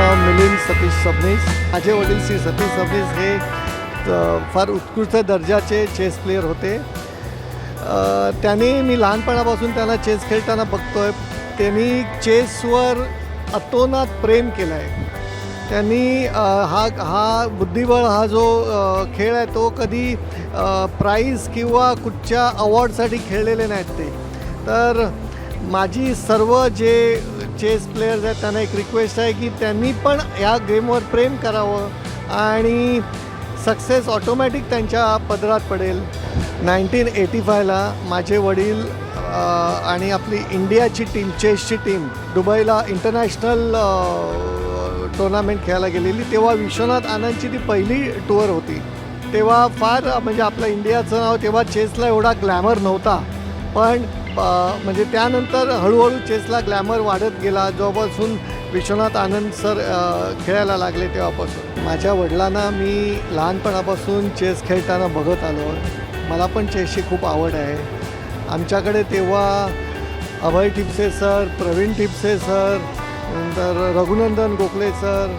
नाव मिलिंद सतीश सबनीस. माझे वडील श्री सतीश सबनीस हे फार उत्कृष्ट दर्जाचे चेस प्लेयर होते. त्यांनी मी लहानपणापासून त्यांना चेस खेळताना बघतोय. त्यांनी चेसवर अतोनात प्रेम केलं आहे. त्यांनी हा बुद्धिबळ हा जो खेळ आहे तो कधी प्राईज किंवा कुठच्या अवॉर्डसाठी खेळलेले नाहीत ते. तर माझी सर्व जे चेस प्लेयर्स आहेत त्यांना एक रिक्वेस्ट आहे की त्यांनी पण या गेमवर प्रेम करावं आणि सक्सेस ऑटोमॅटिक त्यांच्या पदरात पडेल. 1985ला माझे वडील आणि आपली इंडियाची टीम चेसची टीम दुबईला इंटरनॅशनल टुर्नामेंट खेळायला गेलेली. तेव्हा विश्वनाथ आनंदची ती पहिली टूर होती. तेव्हा फार म्हणजे आपलं इंडियाचं नाव तेव्हा चेसला एवढा ग्लॅमर नव्हता. पण म्हणजे त्यानंतर हळूहळू चेसला ग्लॅमर वाढत गेला. जेव्हापासून विश्वनाथ आनंद सर खेळायला लागले तेव्हापासून माझ्या वडिलांना मी लहानपणापासून चेस खेळताना बघत आलो. मला पण चेसची खूप आवड आहे. आमच्याकडे तेव्हा अभय टिपसे सर, प्रवीण टिपसे सर, नंतर रघुनंदन गोखले सर,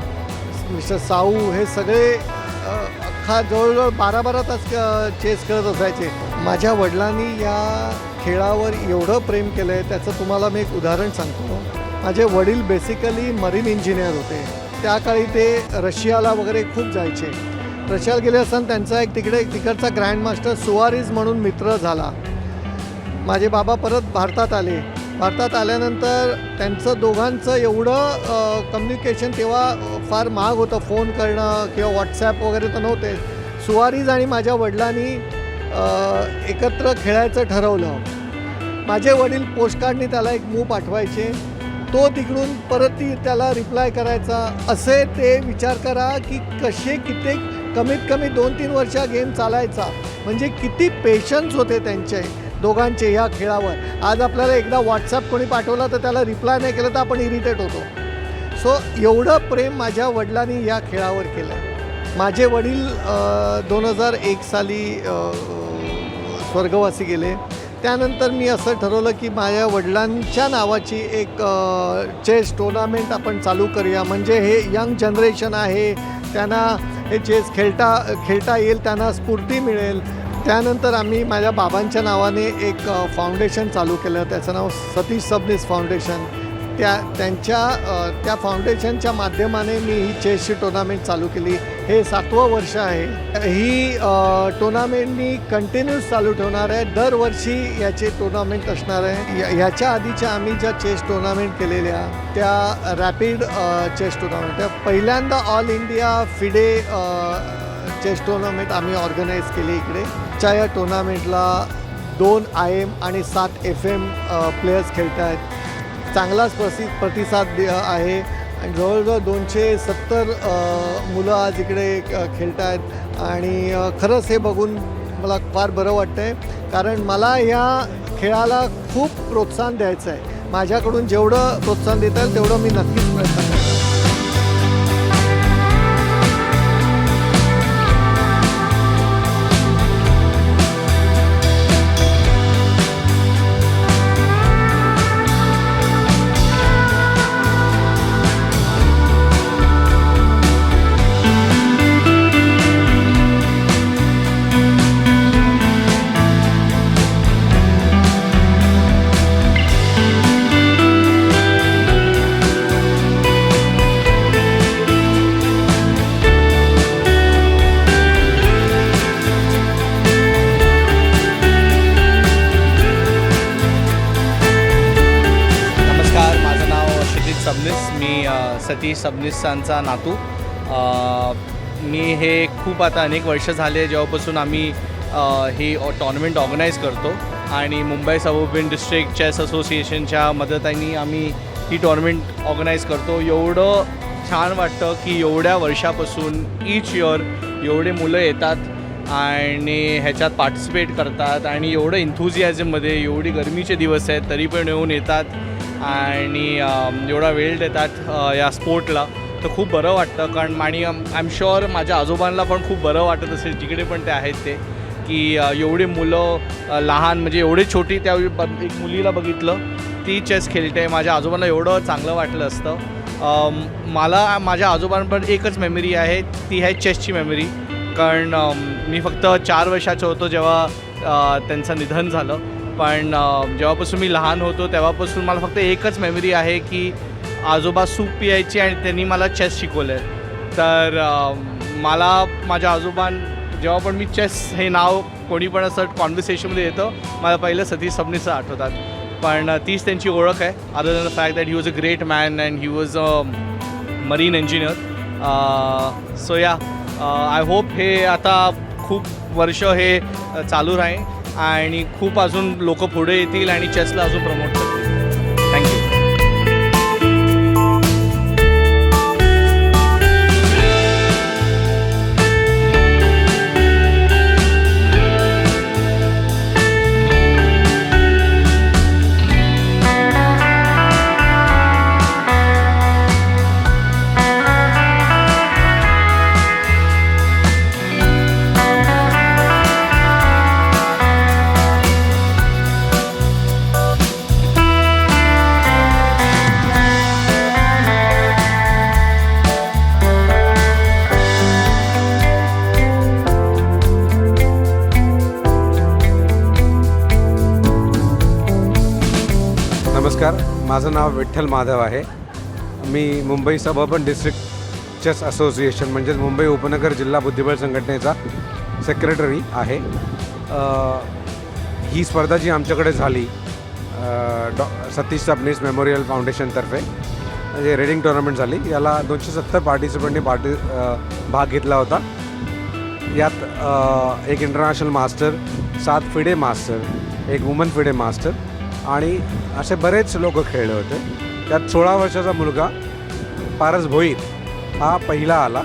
मिस्टर साऊ हे सगळे अख्खा जवळजवळ 12-12 तास चेस खेळत असायचे. माझ्या वडिलांनी या खेळावर एवढं प्रेम केलं आहे त्याचं तुम्हाला मी एक उदाहरण सांगतो. माझे वडील बेसिकली मरीन इंजिनियर होते. त्या काळी ते रशियाला वगैरे खूप जायचे. रशियाला गेले असताना त्यांचा तिकडचा ग्रँडमास्टर सुवारीज म्हणून मित्र झाला. माझे बाबा परत भारतात आले. भारतात आल्यानंतर त्यांचं दोघांचं एवढं कम्युनिकेशन तेव्हा फार महाग होतं. फोन करणं किंवा व्हॉट्सॲप वगैरे तर नव्हते. सुवारीज आणि माझ्या वडिलांनी एकत्र खेळायचं ठरवलं. माझे वडील पोस्टकार्डनी त्याला एक मूव पाठवायचे. तो तिकडून परत त्याला रिप्लाय करायचा. असे ते विचार करा की किती कमीत कमी 2-3 वर्ष गेम चालायचा. म्हणजे किती पेशन्स होते त्यांचे दोघांचे ह्या खेळावर. आज आपल्याला एकदा व्हॉट्सॲप कोणी पाठवला तर त्याला रिप्लाय नाही केलं तर आपण इरिटेट होतो. सो एवढं प्रेम माझ्या वडिलांनी या खेळावर केलं आहे. माझे वडील 2001 साली स्वर्गवासी गेले. त्यानंतर मी असं ठरवलं की माझ्या वडिलांच्या नावाची एक चेस टुर्नामेंट आपण चालू करूया. म्हणजे हे यंग जनरेशन आहे त्यांना हे चेस खेळता येईल, त्यांना स्फूर्ती मिळेल. त्यानंतर आम्ही माझ्या बाबांच्या नावाने एक फाउंडेशन चालू केलं. त्याचं नाव सतीश सबनीस फाउंडेशन. त्या फाउंडेशनच्या माध्यमाने मी ही चेसची टुर्नामेंट चालू केली. हे 7वं वर्ष आहे. ही टुर्नामेंट मी कंटिन्यूस चालू ठेवणार आहे. दरवर्षी याची टुर्नामेंट असणार आहे. ह्याच्या आधीच्या आम्ही ज्या चेस टुर्नामेंट केलेल्या त्या रॅपिड चेस टुर्नामेंट, त्या पहिल्यांदा all India FIDE chess tournament आम्ही ऑर्गनाईज केली इकडे. या टुर्नामेंटला 2 IM आणि 7 FM प्लेयर्स खेळत आहेत. चांगलाच प्रतिसाद आहे आणि जवळजवळ 270 मुलं आज इकडे खेळत आहेत. आणि खरंच हे बघून मला फार बरं वाटतं आहे. कारण मला ह्या खेळाला खूप प्रोत्साहन द्यायचं आहे. माझ्याकडून जेवढं प्रोत्साहन देता येईल तेवढं मी नक्कीच प्रयत्न करेन. मी सतीश सबनीसांचा नातू. मी हे खूप आता अनेक वर्ष झाले जेव्हापासून आम्ही ही टुर्नामेंट ऑर्गनाईज करतो आणि मुंबई सबअर्बन डिस्ट्रिक्ट चेस असोसिएशनच्या मदतीने आम्ही ही टुर्नामेंट ऑर्गनाईज करतो. एवढं छान वाटतं की एवढ्या वर्षापासून ईच इयर एवढे मुलं येतात आणि ह्याच्यात पार्टिसिपेट करतात आणि एवढं इन्थुझियाझममध्ये, एवढी गरमीचे दिवस आहेत तरी पण येतात आणि एवढा वेळ देतात या स्पोर्टला. तर खूप बरं वाटतं. कारण आणि आय एम शुअर माझ्या आजोबांना पण खूप बरं वाटत असेल जिकडे पण ते आहेत ते, की एवढे मुलं लहान म्हणजे एवढी छोटी, त्यावेळी एक मुलीला बघितलं ती चेस खेळते. माझ्या आजोबांना एवढं चांगलं वाटलं असतं. मला माझ्या आजोबांपर्यंत एकच मेमरी आहे, ती आहे चेसची मेमरी. कारण मी फक्त 4 वर्षाचा होतो जेव्हा त्यांचं निधन झालं. पण जेव्हापासून मी लहान होतो तेव्हापासून मला फक्त एकच मेमरी आहे की आजोबा सूप पियायचे आणि त्यांनी मला चेस शिकवलं आहे. तर मला माझ्या जेव्हा पण मी चेस हे नाव कोणी पण असं कॉन्व्हर्सेशनमध्ये येतं, मला पहिलं सतीश सबनीसचं आठवतात. पण तीच त्यांची ओळख आहे. Other than the fact that he was a great man and he was a marine engineer. So या आय होप हे आता खूप वर्ष हे चालू राहील आणि खूप अजून लोक पुढे येतील आणि चेसला अजून प्रमोट करतील. थँक्यू. नमस्कार, माझं नाव विठ्ठल माधव आहे. मी Mumbai suburban district chess association म्हणजेच मुंबई उपनगर जिल्हा बुद्धिबळ संघटनेचा सेक्रेटरी आहे. ही स्पर्धा जी आमच्याकडे झाली सतीश सबनीस मेमोरियल फाउंडेशनतर्फे म्हणजे रीडिंग टुर्नामेंट झाली. याला 270 पार्टिसिपंटनी भाग घेतला होता. यात एक इंटरनॅशनल मास्टर, 7 फिडे मास्टर, एक वुमन फिडे मास्टर आणि असे बरेच लोक खेळले होते. त्यात 16 वर्षाचा मुलगा पारस भोईर हा पहिला आला,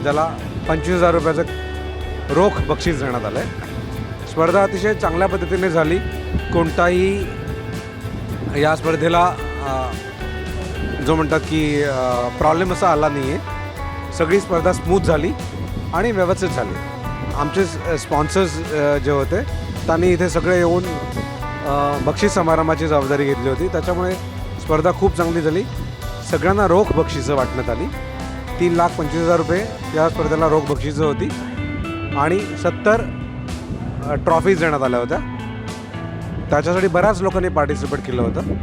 ज्याला 25,000 रुपयाचं रोख बक्षीस देण्यात आलं आहे. स्पर्धा अतिशय चांगल्या पद्धतीने झाली. कोणताही या स्पर्धेला जो म्हणतात की प्रॉब्लेम असा आला नाही आहे. सगळी स्पर्धा स्मूथ झाली आणि व्यवस्थित झाली. आमचे स्पॉन्सर्स जे होते त्यांनी इथे सगळे येऊन बक्षीस समारंभाची जबाबदारी घेतली होती. त्याच्यामुळे स्पर्धा खूप चांगली झाली. सगळ्यांना रोख बक्षिसं वाटण्यात आली. 3,25,000 रुपये या स्पर्धेला रोख बक्षिसं होती आणि 70 ट्रॉफीज देण्यात आल्या होत्या. त्याच्यासाठी बऱ्याच लोकांनी पार्टिसिपेट केलं होतं.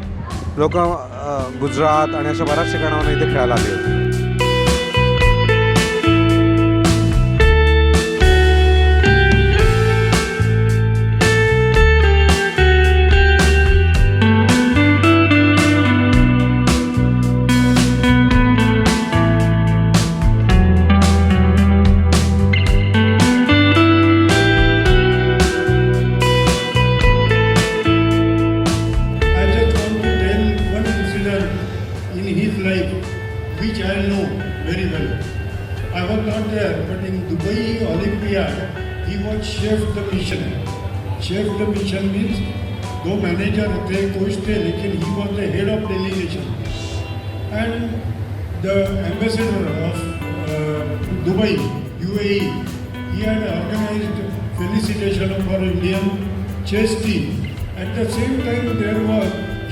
लोक गुजरात आणि अशा बऱ्याच ठिकाणावरून इथे खेळायला आले होते. Which I know very well. I was not there, but in Dubai Olympiad, he was chef de mission. Chef de mission means though manager थे, coach थे, लेकिन he was the head of delegation. And the ambassador of Dubai, UAE, he had organized felicitation for Indian chess team. At the same time, there was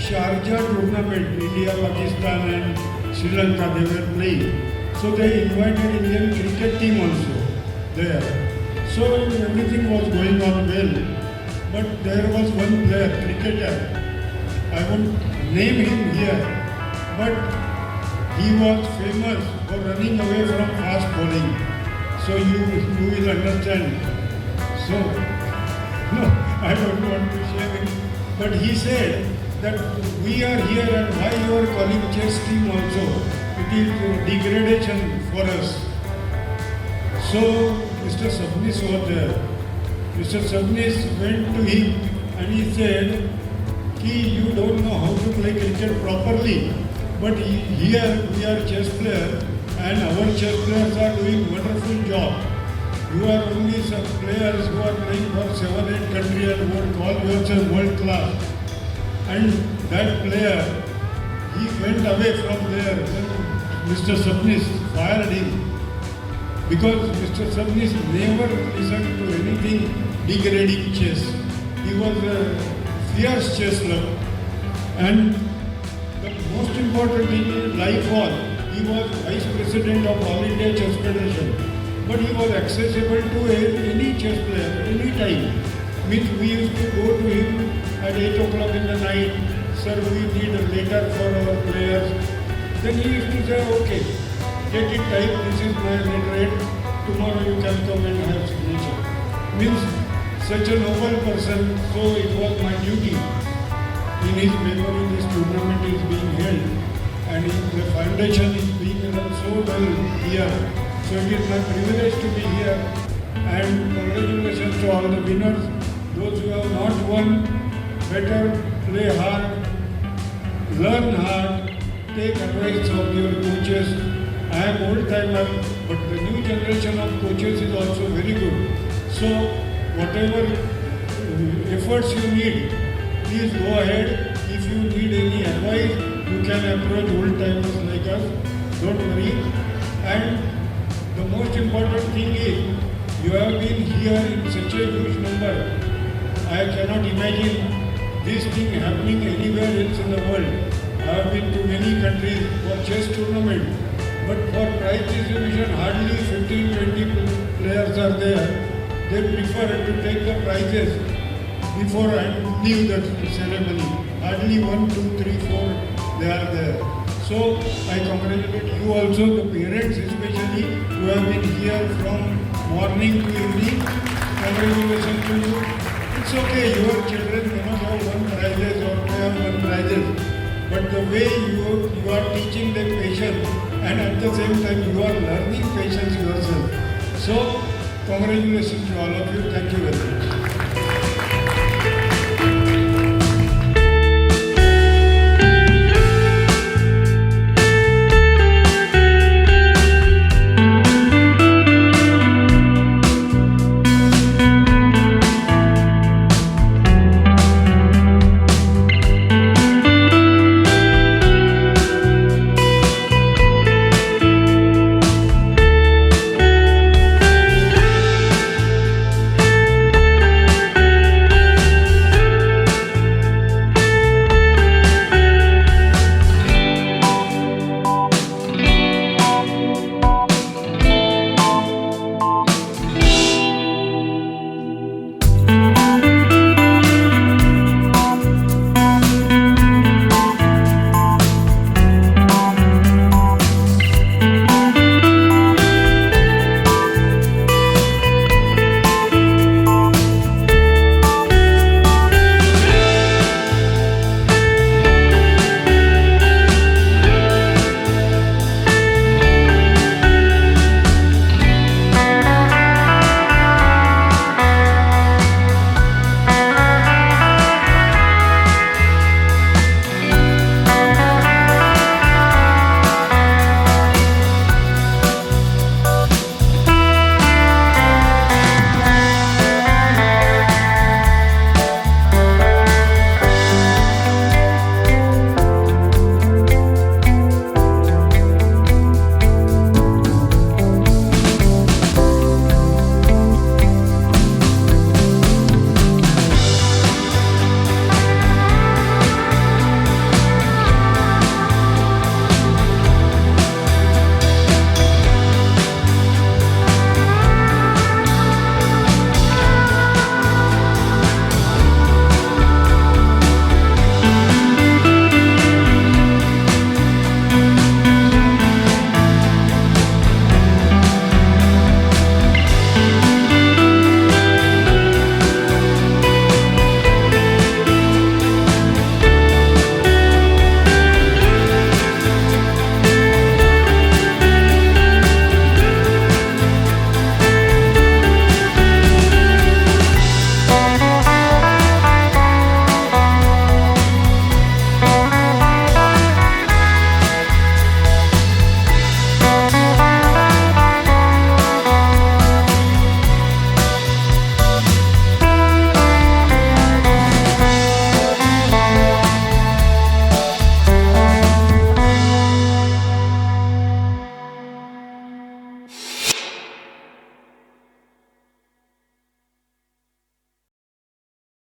Sharjah tournament, India, Pakistan, and Sri Lanka, they were playing. So they invited Indian cricket team also there. So everything was going on well. But there was one player, cricketer, I won't name him here, but he was famous for running away from fast bowling. So you will understand. So, no, I don't want to share it. But he said that we are here and why you are calling chess team also? It is degradation for us. So Mr. Sabnis was there. Mr. Sabnis went to him and he said, "Ki you don't know how to play cricket properly, but here we are chess players and our chess players are doing wonderful job. You are only some players who are playing for 7-8 countries and would call yourself world class." And that player, he went away from there when Mr. Sabnis fired him. Because Mr. Sabnis never listened to anything degrading chess. He was a fierce chess lover. And the most important thing in life was he was vice president of All India Chess Federation, but he was accessible to any chess player, any time. Means we used to go to him at 8 o'clock in the night, sir, we need a letter for our players. Then he used to say, okay, get it type, this is my letter, tomorrow you can come and have signature. Means such a noble person, so it was my duty. In his memory, this tournament is being held and the foundation is being run so well here. So it is my privilege to be here and congratulations to all the winners. Those who have not won, better play hard, learn hard, take advice of your coaches. I am old timer, but the new generation of coaches is also very good. So whatever efforts you need, please go ahead. If you need any advice, you can approach old timers like us. Don't worry. And the most important thing is, you have been here in such a huge number. I cannot imagine this thing happening anywhere else in the world. I have been to many countries for chess tournament, but for prize distribution hardly 15-20 players are there. They prefer to take the prizes before and leave the ceremony. Hardly 1, 2, 3, 4 they are there. So I congratulate you also, the parents especially, who have been here from morning to evening. Congratulations to you. It's okay, your children cannot have won prizes or they have won prizes. But the way you are teaching them patience and at the same time you are learning patience yourself. So congratulations to all of you. Thank you very much.